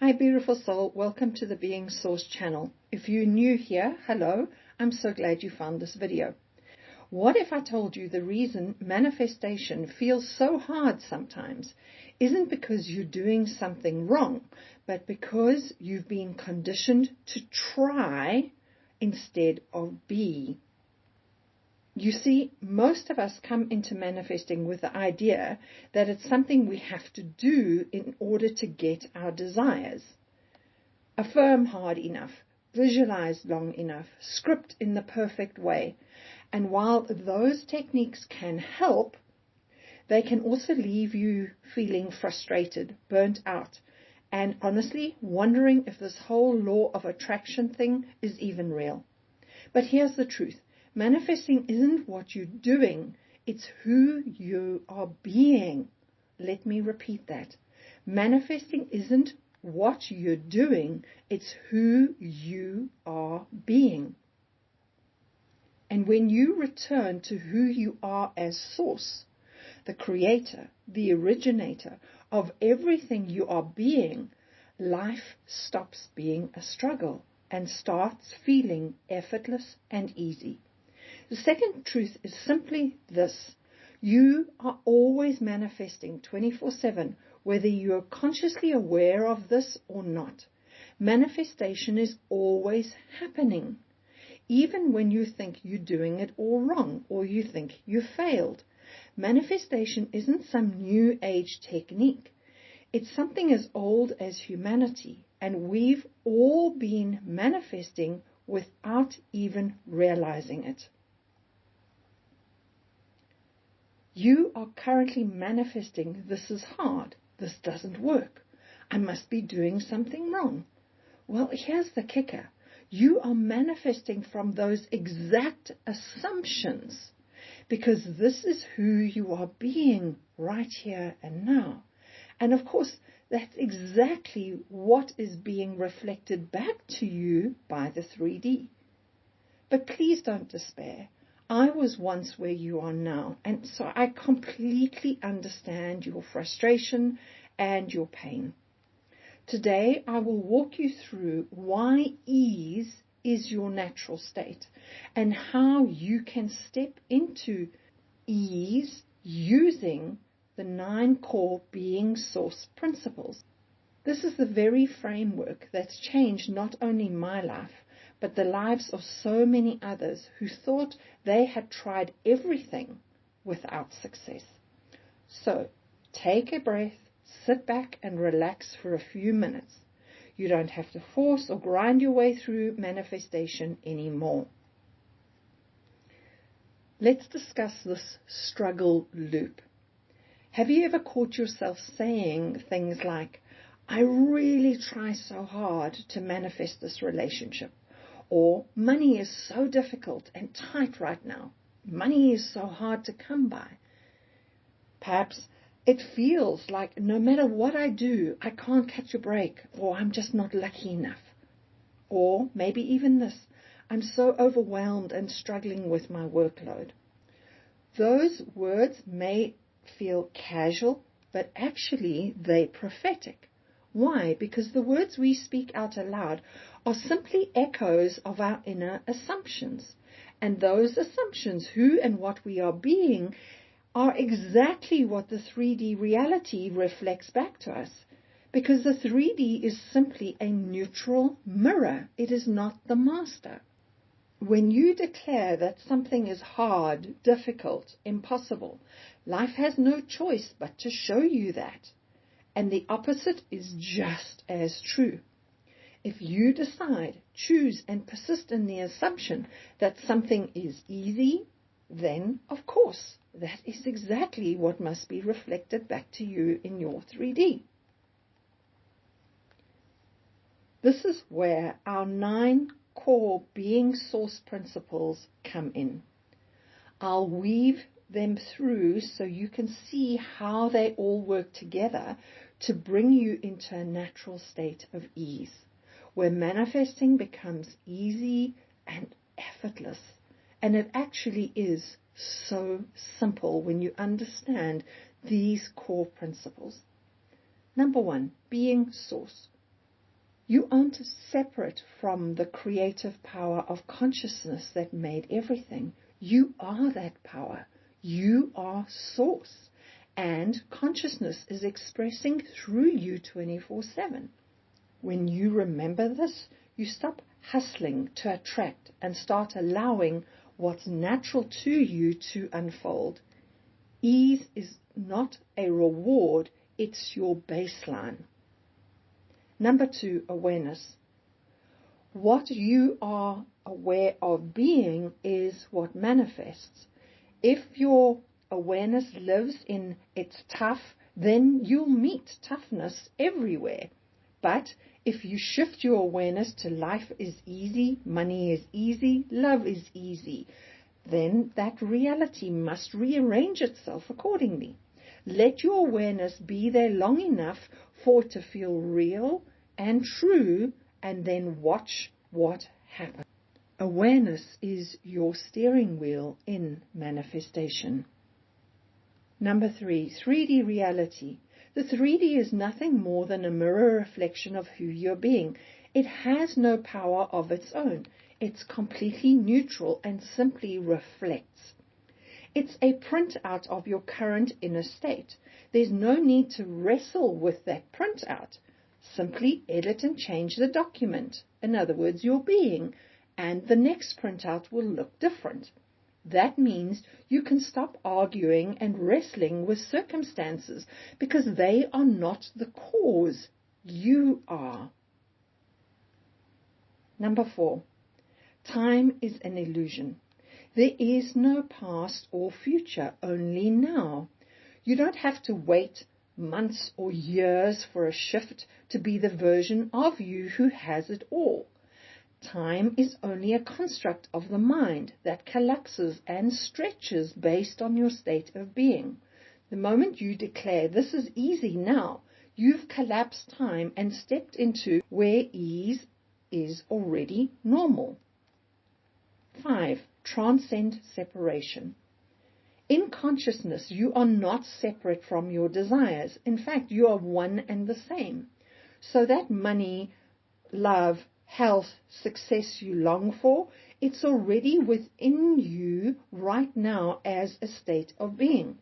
Hi beautiful soul, welcome to the Being Source channel. If you're new here, hello, I'm so glad you found this video. What if I told you the reason manifestation feels so hard sometimes isn't because you're doing something wrong, but because you've been conditioned to try instead of be? You see, most of us come into manifesting with the idea that it's something we have to do in order to get our desires. Affirm hard enough, visualize long enough, script in the perfect way. And while those techniques can help, they can also leave you feeling frustrated, burnt out, and honestly wondering if this whole law of attraction thing is even real. But here's the truth. Manifesting isn't what you're doing, it's who you are being. Let me repeat that. Manifesting isn't what you're doing, it's who you are being. And when you return to who you are as source, the creator, the originator of everything you are being, life stops being a struggle and starts feeling effortless and easy. The second truth is simply this. You are always manifesting 24/7, whether you are consciously aware of this or not. Manifestation is always happening, even when you think you're doing it all wrong or you think you failed. Manifestation isn't some new age technique. It's something as old as humanity, and we've all been manifesting without even realizing it. You are currently manifesting, this is hard, this doesn't work, I must be doing something wrong. Well, here's the kicker. You are manifesting from those exact assumptions because this is who you are being right here and now. And of course, that's exactly what is being reflected back to you by the 3D. But please don't despair. I was once where you are now, and so I completely understand your frustration and your pain. Today, I will walk you through why ease is your natural state and how you can step into ease using the 9 core being source principles. This is the very framework that's changed not only my life, but the lives of so many others who thought they had tried everything without success. So, take a breath, sit back and relax for a few minutes. You don't have to force or grind your way through manifestation anymore. Let's discuss this struggle loop. Have you ever caught yourself saying things like, I really try so hard to manifest this relationship? Or, money is so difficult and tight right now. Money is so hard to come by. Perhaps it feels like no matter what I do, I can't catch a break, or I'm just not lucky enough. Or maybe even this, I'm so overwhelmed and struggling with my workload. Those words may feel casual, but actually they're prophetic. Why? Because the words we speak out aloud are simply echoes of our inner assumptions. And those assumptions, who and what we are being, are exactly what the 3D reality reflects back to us. Because the 3D is simply a neutral mirror. It is not the master. When you declare that something is hard, difficult, impossible, life has no choice but to show you that. And the opposite is just as true. If you decide, choose, and persist in the assumption that something is easy, then, of course, that is exactly what must be reflected back to you in your 3D. This is where our 9 core being source principles come in. I'll weave them through so you can see how they all work together to bring you into a natural state of ease, where manifesting becomes easy and effortless. And it actually is so simple when you understand these core principles. Number 1, being source. You aren't separate from the creative power of consciousness that made everything. You are that power. You are source. And consciousness is expressing through you 24/7. When you remember this, you stop hustling to attract and start allowing what's natural to you to unfold. Ease is not a reward, it's your baseline. Number 2, awareness. What you are aware of being is what manifests. If your awareness lives in it's tough, then you'll meet toughness everywhere. But if you shift your awareness to life is easy, money is easy, love is easy, then that reality must rearrange itself accordingly. Let your awareness be there long enough for it to feel real and true, and then watch what happens. Awareness is your steering wheel in manifestation. Number 3, 3D reality. The 3D is nothing more than a mirror reflection of who you're being. It has no power of its own. It's completely neutral and simply reflects. It's a printout of your current inner state. There's no need to wrestle with that printout. Simply edit and change the document, in other words, your being, and the next printout will look different. That means you can stop arguing and wrestling with circumstances because they are not the cause. You are. Number 4, time is an illusion. There is no past or future, only now. You don't have to wait months or years for a shift to be the version of you who has it all. Time is only a construct of the mind that collapses and stretches based on your state of being. The moment you declare this is easy now, you've collapsed time and stepped into where ease is already normal. 5. Transcend separation. In consciousness, you are not separate from your desires. In fact, you are one and the same. So that money, love, health, success you long for, it's already within you right now as a state of being.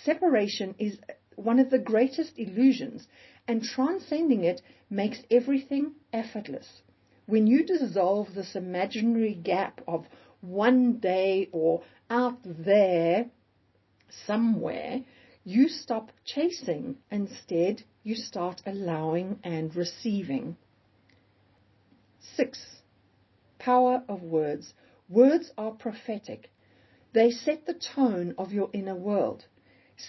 Separation is one of the greatest illusions, and transcending it makes everything effortless. When you dissolve this imaginary gap of one day or out there somewhere, you stop chasing. Instead, you start allowing and receiving. 6. Power of words. Words are prophetic. They set the tone of your inner world.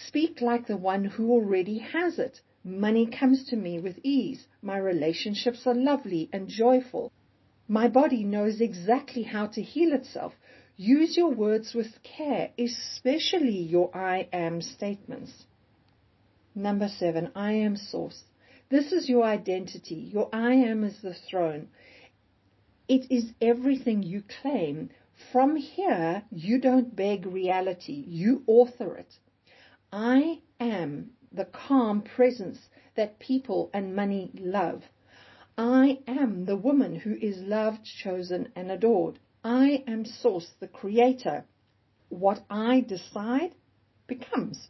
Speak like the one who already has it. Money comes to me with ease. My relationships are lovely and joyful. My body knows exactly how to heal itself. Use your words with care, especially your I am statements. Number 7, I am source. This is your identity. Your I am is the throne. It is everything you claim. From here, you don't beg reality. You author it. I am the calm presence that people and money love. I am the woman who is loved, chosen, and adored. I am source, the creator. What I decide becomes.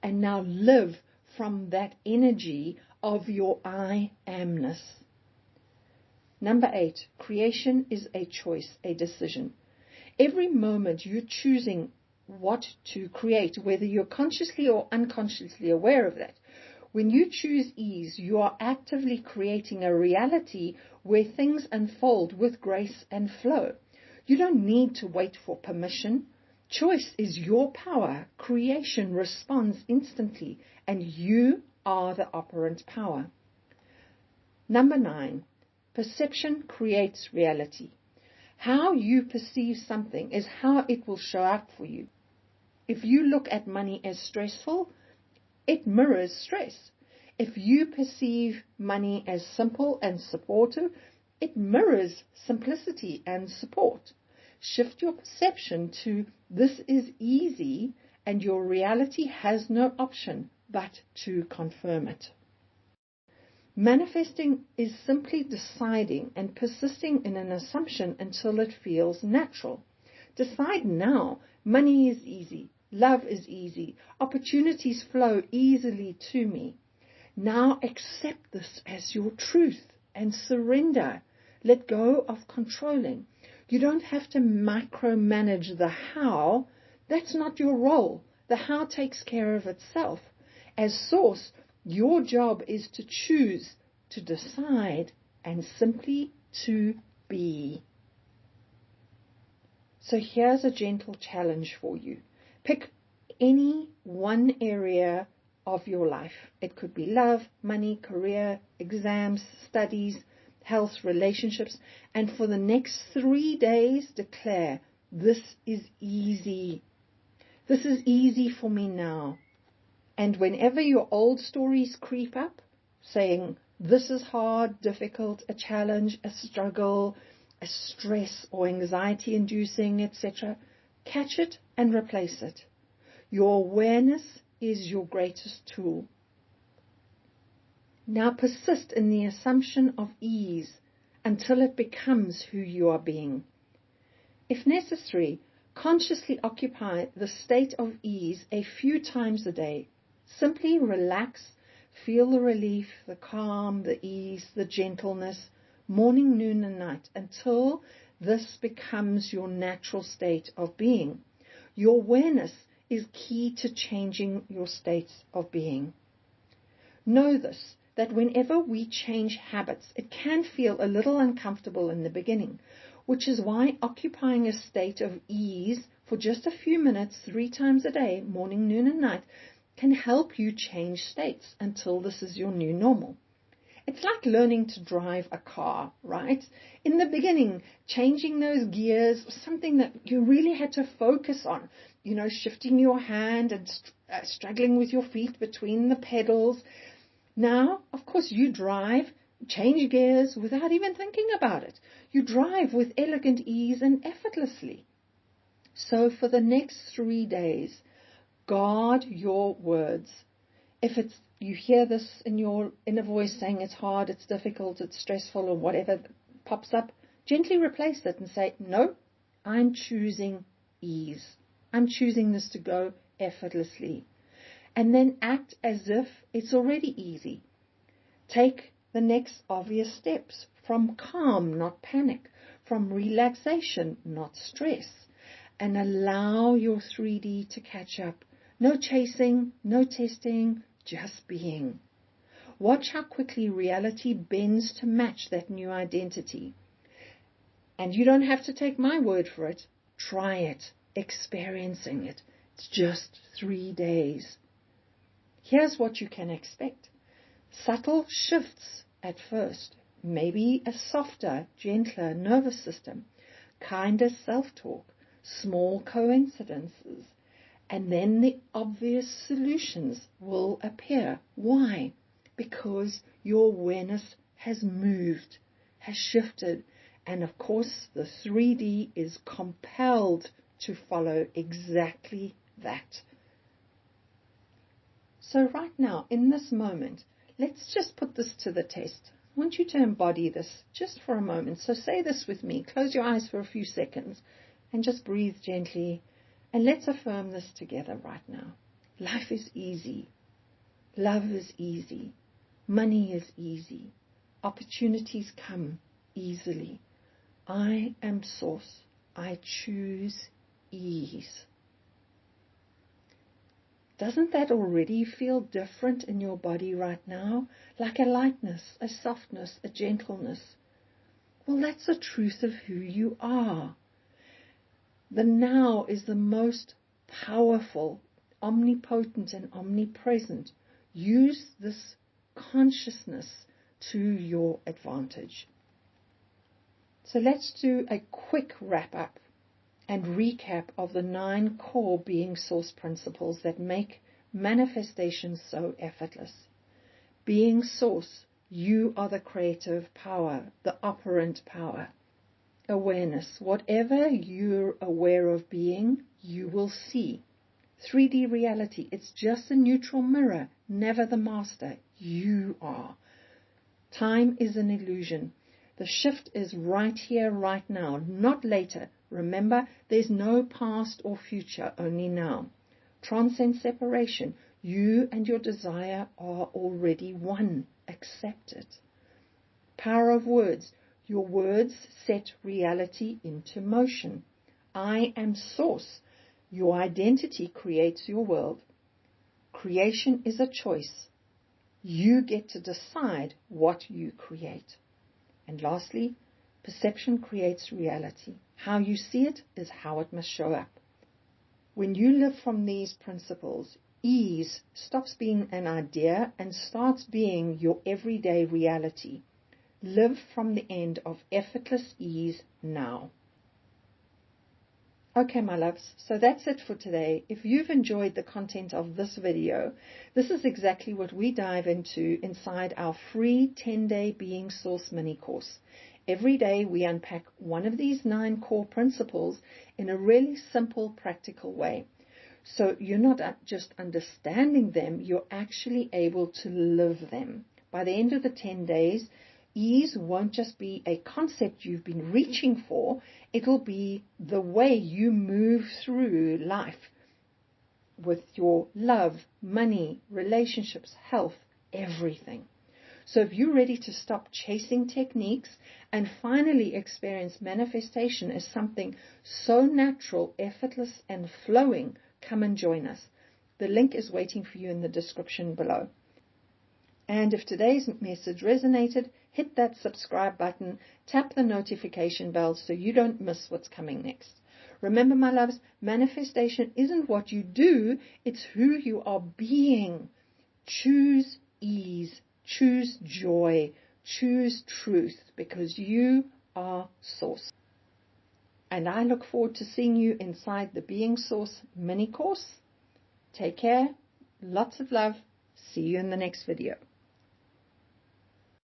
And now live from that energy of your I amness. Number 8, creation is a choice, a decision. Every moment you're choosing what to create, whether you're consciously or unconsciously aware of that. When you choose ease, you are actively creating a reality where things unfold with grace and flow. You don't need to wait for permission. Choice is your power. Creation responds instantly, and you are the operant power. Number 9, perception creates reality. How you perceive something is how it will show up for you. If you look at money as stressful, it mirrors stress. If you perceive money as simple and supportive, it mirrors simplicity and support. Shift your perception to this is easy, and your reality has no option but to confirm it. Manifesting is simply deciding and persisting in an assumption until it feels natural. Decide now. Money is easy. Love is easy. Opportunities flow easily to me. Now accept this as your truth and surrender. Let go of controlling. You don't have to micromanage the how. That's not your role. The how takes care of itself. As source, your job is to choose, to decide, and simply to be. So here's a gentle challenge for you. Pick any one area of your life. It could be love, money, career, exams, studies, health, relationships, and for the next 3 days declare, this is easy. This is easy for me now. And whenever your old stories creep up, saying, this is hard, difficult, a challenge, a struggle, a stress or anxiety inducing, etc., catch it and replace it. Your awareness is your greatest tool. Now persist in the assumption of ease until it becomes who you are being. If necessary, consciously occupy the state of ease a few times a day. Simply relax, feel the relief, the calm, the ease, the gentleness, morning, noon, and night, until this becomes your natural state of being. Your awareness is key to changing your states of being. Know this, that whenever we change habits, it can feel a little uncomfortable in the beginning, which is why occupying a state of ease for just a few minutes 3 times a day, morning, noon, and night, can help you change states until this is your new normal. It's like learning to drive a car, right? In the beginning, changing those gears was something that you really had to focus on. Shifting your hand and struggling with your feet between the pedals. Now, of course, you drive, change gears without even thinking about it. You drive with elegant ease and effortlessly. So for the next 3 days, guard your words. If you hear this in your inner voice saying it's hard, it's difficult, it's stressful, or whatever pops up, gently replace it and say, no, I'm choosing ease. I'm choosing this to go effortlessly. And then act as if it's already easy. Take the next obvious steps from calm, not panic, from relaxation, not stress, and allow your 3D to catch up. No chasing, no testing, just being. Watch how quickly reality bends to match that new identity. And you don't have to take my word for it. Try it, experiencing it. It's just 3 days. Here's what you can expect. Subtle shifts at first. Maybe a softer, gentler nervous system. Kinder self-talk. Small coincidences. And then the obvious solutions will appear. Why? Because your awareness has moved, has shifted, and of course the 3D is compelled to follow exactly that. So right now, in this moment, let's just put this to the test. I want you to embody this just for a moment. So say this with me. Close your eyes for a few seconds and just breathe gently. And let's affirm this together right now. Life is easy. Love is easy. Money is easy. Opportunities come easily. I am source. I choose ease. Doesn't that already feel different in your body right now? Like a lightness, a softness, a gentleness. Well, that's the truth of who you are. The now is the most powerful, omnipotent and omnipresent. Use this consciousness to your advantage. So let's do a quick wrap up and recap of the 9 core being source principles that make manifestation so effortless. Being source, you are the creative power, the operant power. Awareness, whatever you're aware of being, you will see. 3D reality, it's just a neutral mirror, never the master. You are. Time is an illusion. The shift is right here, right now, not later. Remember, there's no past or future, only now. Transcend separation. You and your desire are already one. Accept it. Power of words. Your words set reality into motion. I am source. Your identity creates your world. Creation is a choice. You get to decide what you create. And lastly, perception creates reality. How you see it is how it must show up. When you live from these principles, ease stops being an idea and starts being your everyday reality. Live from the end of effortless ease now. Okay, my loves, so that's it for today. If you've enjoyed the content of this video, this is exactly what we dive into inside our free 10-day Being Source mini course. Every day we unpack one of these 9 core principles in a really simple, practical way. So you're not just understanding them, you're actually able to live them. By the end of the 10 days, ease won't just be a concept you've been reaching for, it'll be the way you move through life with your love, money, relationships, health, everything. So if you're ready to stop chasing techniques and finally experience manifestation as something so natural, effortless, and flowing, come and join us. The link is waiting for you in the description below. And if today's message resonated, hit that subscribe button, tap the notification bell so you don't miss what's coming next. Remember, my loves, manifestation isn't what you do, it's who you are being. Choose ease, choose joy, choose truth, because you are Source. And I look forward to seeing you inside the Being Source mini course. Take care, lots of love, see you in the next video.